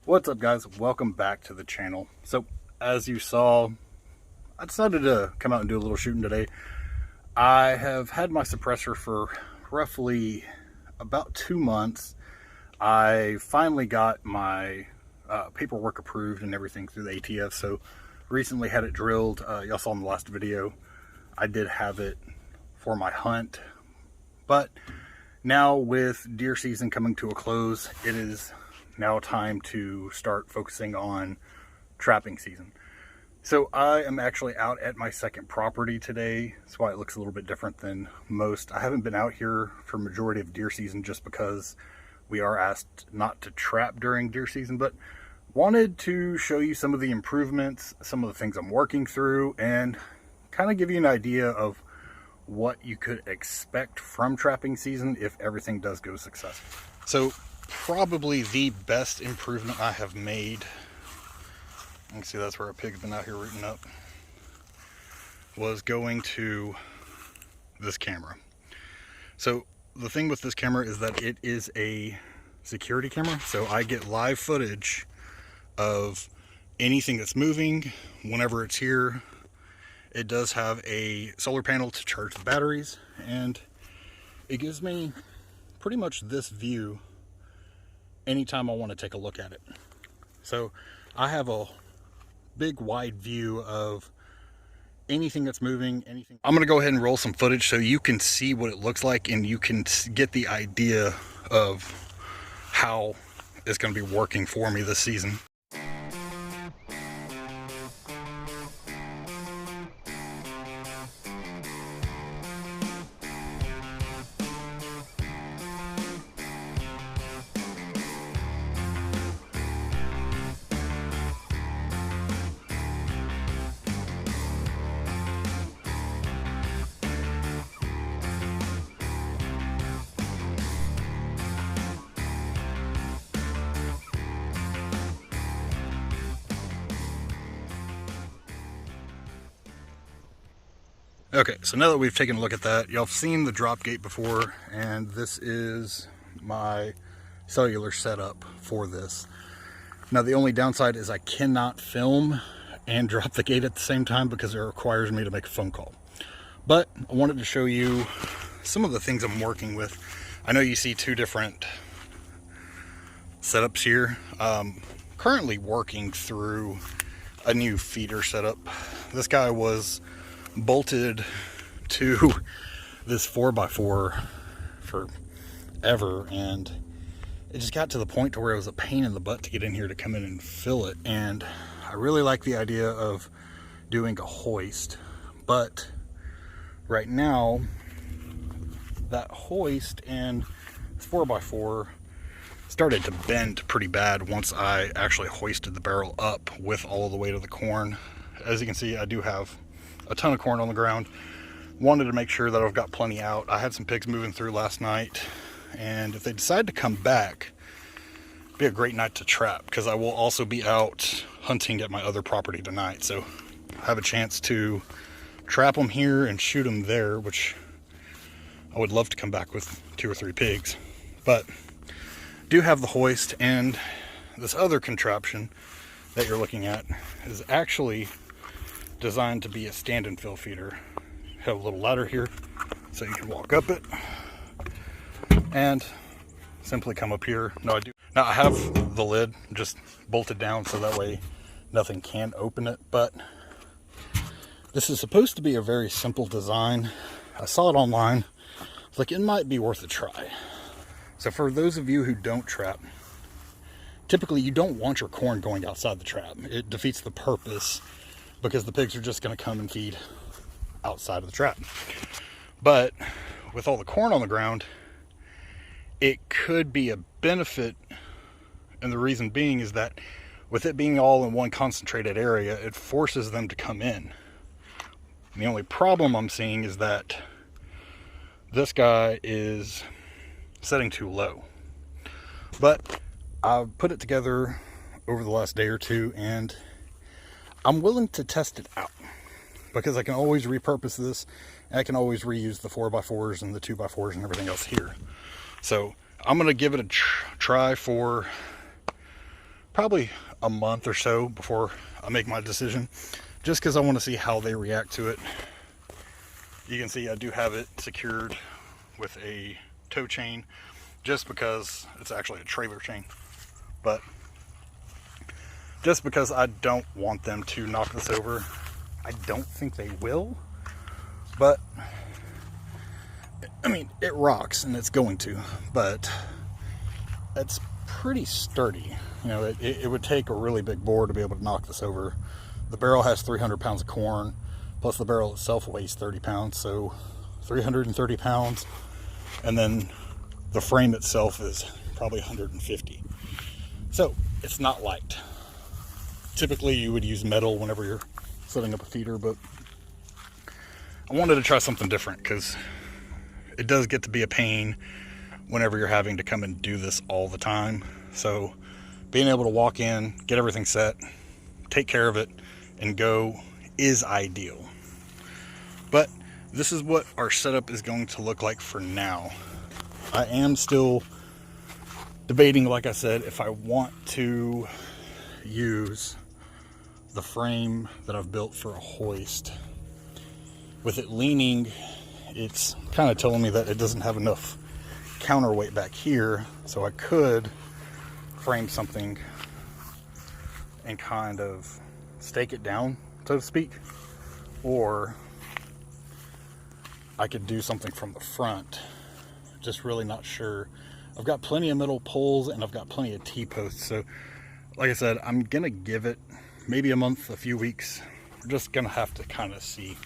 What's up, guys? Welcome back to the channel. So as you saw, I decided to come out and do a little shooting today. I have had my suppressor for roughly about 2 months. I finally got my paperwork approved and everything through the ATF, so recently had it drilled. Y'all saw in the last video I did have it for my hunt, but now with deer season coming to a close, it is now time to start focusing on trapping season. So I am actually out at my second property today. That's why it looks a little bit different than most. I haven't been out here for majority of deer season just because we are asked not to trap during deer season, but wanted to show you some of the improvements, some of the things I'm working through, and kind of give you an idea of what you could expect from trapping season if everything does go successful. So probably the best improvement I have made, you can see that's where a pig's been out here rooting up, was going to this camera. So the thing with this camera is that it is a security camera, so I get live footage of anything that's moving whenever it's here. It does have a solar panel to charge the batteries, and it gives me pretty much this view anytime I want to take a look at it. So I have a big wide view of anything that's moving, anything. I'm going to go ahead and roll some footage so you can see what it looks like and you can get the idea of how it's going to be working for me this season. Okay, so now that we've taken a look at that, y'all have seen the drop gate before, and this is my cellular setup for this. Now the only downside is I cannot film and drop the gate at the same time because it requires me to make a phone call. But I wanted to show you some of the things I'm working with. I know you see two different setups here. Currently working through a new feeder setup. This guy was bolted to this 4x4 forever, and it just got to the point to where it was a pain in the butt to get in here to come in and fill it. And I really like the idea of doing a hoist, but right now that hoist and 4x4 started to bend pretty bad once I actually hoisted the barrel up with all the weight of the corn. As you can see, I do have a ton of corn on the ground. Wanted to make sure that I've got plenty out. I had some pigs moving through last night, and if they decide to come back, it'd be a great night to trap, because I will also be out hunting at my other property tonight, so I have a chance to trap them here and shoot them there, which I would love to come back with 2 or 3 pigs. But do have the hoist, and this other contraption that you're looking at is actually designed to be a stand and fill feeder. Have a little ladder here so you can walk up it and simply come up here. Now I have the lid just bolted down so that way nothing can open it, but this is supposed to be a very simple design. I saw it online. It's like, it might be worth a try. So for those of you who don't trap, typically you don't want your corn going outside the trap. It defeats the purpose, because the pigs are just going to come and feed outside of the trap. But with all the corn on the ground, it could be a benefit, and the reason being is that with it being all in one concentrated area, it forces them to come in. And the only problem I'm seeing is that this guy is setting too low. But I've put it together over the last day or two, and I'm willing to test it out, because I can always repurpose this, and I can always reuse the 4x4s and the 2x4s and everything else here. So I'm going to give it a try for probably a month or so before I make my decision, just because I want to see how they react to it. You can see I do have it secured with a tow chain, just because it's actually a trailer chain, but just because I don't want them to knock this over. I don't think they will, but I mean, it rocks and it's going to, but it's pretty sturdy. You know, it would take a really big bore to be able to knock this over. The barrel has 300 pounds of corn, plus the barrel itself weighs 30 pounds, so 330 pounds. And then the frame itself is probably 150. So it's not light. Typically you would use metal whenever you're setting up a feeder, but I wanted to try something different because it does get to be a pain whenever you're having to come and do this all the time. So being able to walk in, get everything set, take care of it, and go is ideal. But this is what our setup is going to look like for now. I am still debating, like I said, if I want to use the frame that I've built for a hoist. With it leaning, it's kind of telling me that it doesn't have enough counterweight back here, so I could frame something and kind of stake it down, so to speak, or I could do something from the front. Just really not sure. I've got plenty of metal poles and I've got plenty of T-posts, so like I said, I'm gonna give it maybe a month, a few weeks. We're just gonna have to kind of see.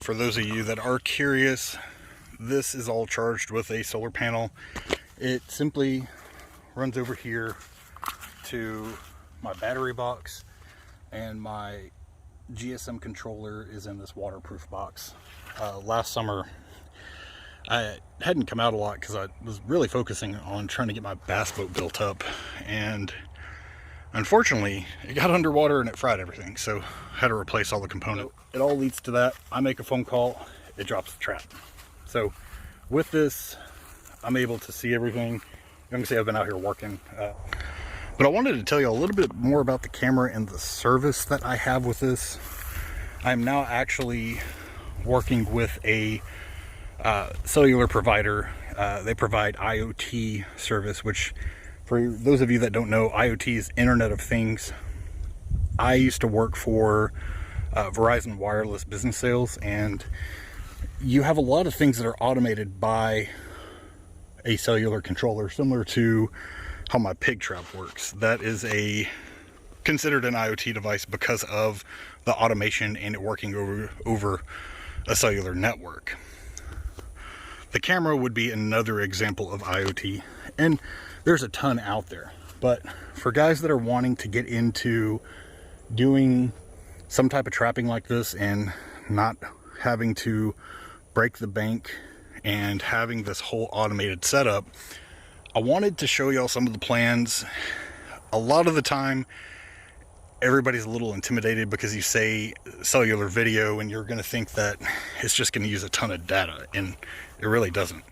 For those of you that are curious, this is all charged with a solar panel. It simply runs over here to my battery box, and my GSM controller is in this waterproof box. Last summer, I hadn't come out a lot because I was really focusing on trying to get my bass boat built up, and unfortunately it got underwater and it fried everything, so I had to replace all the components. It all leads to that. I make a phone call, it drops the trap. So with this, I'm able to see everything. You can see I've been out here working. But I wanted to tell you a little bit more about the camera and the service that I have with this. I'm now actually working with a cellular provider. They provide IoT service, which for those of you that don't know, IoT is Internet of Things. I used to work for Verizon Wireless Business Sales, and you have a lot of things that are automated by a cellular controller, similar to how my pig trap works. That is considered an IoT device because of the automation and it working over a cellular network. The camera would be another example of IoT, and there's a ton out there. But for guys that are wanting to get into doing some type of trapping like this and not having to break the bank and having this whole automated setup, I wanted to show y'all some of the plans. A lot of the time, everybody's a little intimidated because you say cellular video and you're going to think that it's just going to use a ton of data, and it really doesn't.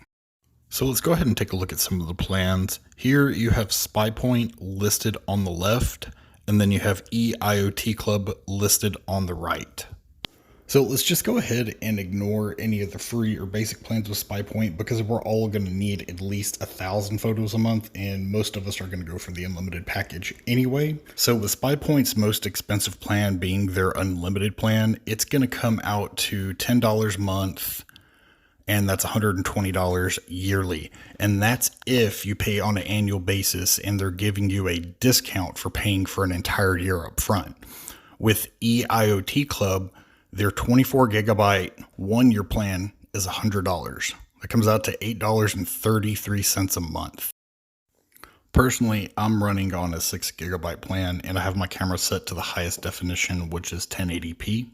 So let's go ahead and take a look at some of the plans. Here you have SpyPoint listed on the left, and then you have EIOT Club listed on the right. So let's just go ahead and ignore any of the free or basic plans with SpyPoint, because we're all going to need at least 1,000 photos a month, and most of us are going to go for the unlimited package anyway. So with SpyPoint's most expensive plan being their unlimited plan, it's going to come out to $10 a month, and that's $120 yearly. And that's if you pay on an annual basis, and they're giving you a discount for paying for an entire year up front. With EIOT Club, their 24 gigabyte 1 year plan is $100. That comes out to $8.33 a month. Personally, I'm running on a 6 gigabyte plan, and I have my camera set to the highest definition, which is 1080p.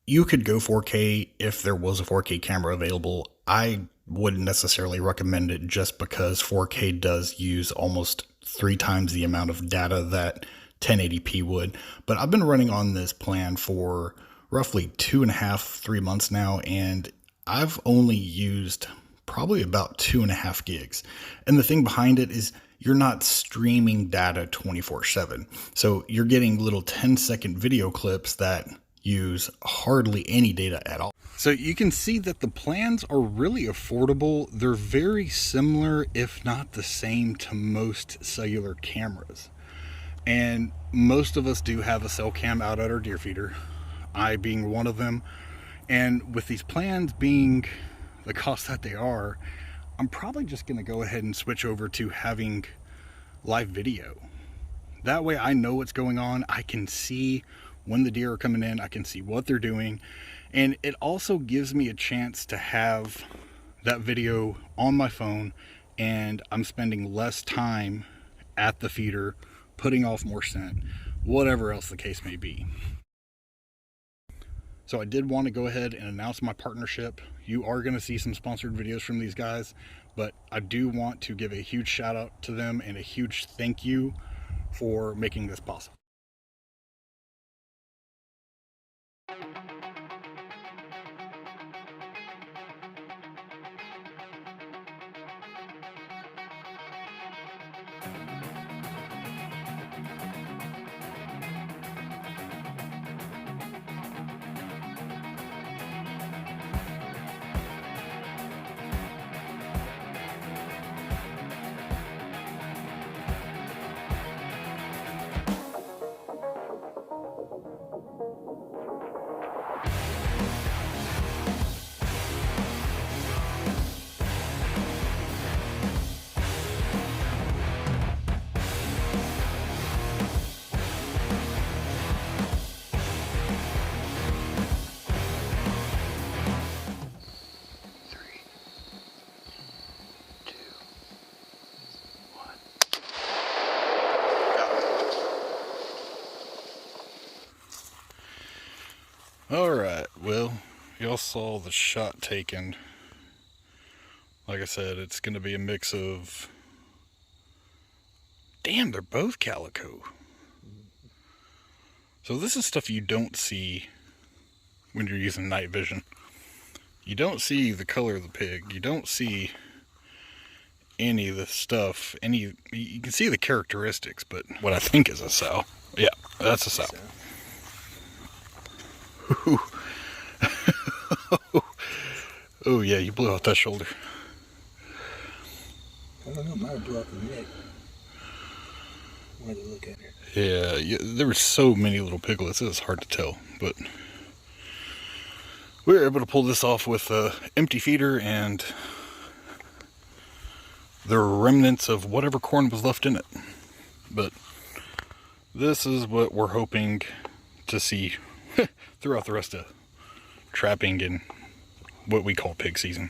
You could go 4K if there was a 4K camera available. I wouldn't necessarily recommend it just because 4K does use almost 3 times the amount of data that 1080p would. But I've been running on this plan for roughly 2.5-3 months now, and I've only used probably about 2.5 gigs. And the thing behind it is you're not streaming data 24/7. So you're getting little 10-second video clips that use hardly any data at all. So you can see that the plans are really affordable. They're very similar, if not the same, to most cellular cameras. And most of us do have a cell cam out at our deer feeder, I being one of them. And with these plans being the cost that they are, I'm probably just going to go ahead and switch over to having live video. That way I know what's going on. I can see when the deer are coming in. I can see what they're doing. And it also gives me a chance to have that video on my phone, and I'm spending less time at the feeder, putting off more scent, whatever else the case may be. So I did want to go ahead and announce my partnership. You are going to see some sponsored videos from these guys, but I do want to give a huge shout out to them and a huge thank you for making this possible. Alright, well, y'all saw the shot taken. Like I said, it's going to be a mix of... Damn, they're both calico. So this is stuff you don't see when you're using night vision. You don't see the color of the pig. You don't see any of the stuff. You can see the characteristics, but what I think is a sow. Yeah, that's a sow. Oh yeah, you blew out that shoulder. I don't know, mine blew out the neck. Why to look at it? Yeah, there were so many little piglets, it was hard to tell, but we were able to pull this off with an empty feeder and the remnants of whatever corn was left in it. But this is what we're hoping to see throughout the rest of trapping and what we call pig season.